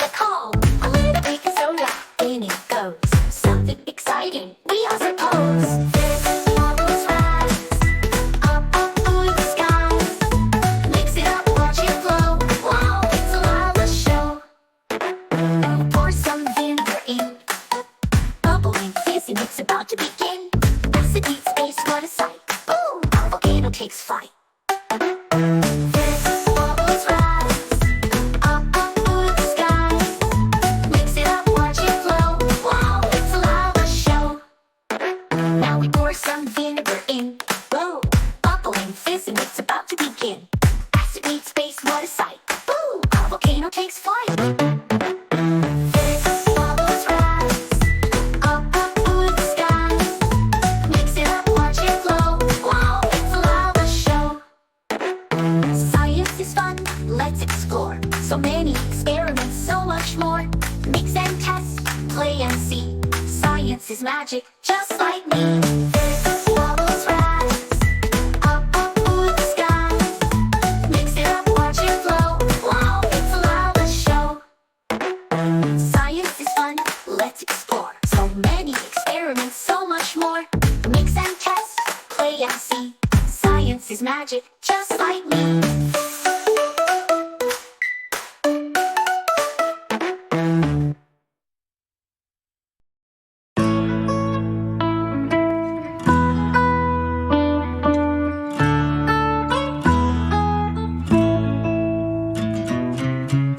a call. A little baking soda, in it goes. Something exciting, we all suppose. Bubbles rise, up through the sky. Mix it up, watch it flow. Wow, it's a lava show. Pour some vinegar in. Bubbling, fizzing, it's about to begin. Acid meets space, what a sight. Boom, our volcano takes flight. Some vinegar in. Boom, bubbling, fizzing, it's about to begin. Acid meets space, what a sight. Boom, our volcano takes flight. Bubbles rise, up through the sky. Mix it up, watch it flow. Wow, it's a lava show. Science is fun, let's explore. So many experiments, so much more. Mix and test, play and see. Science is magic, just like me.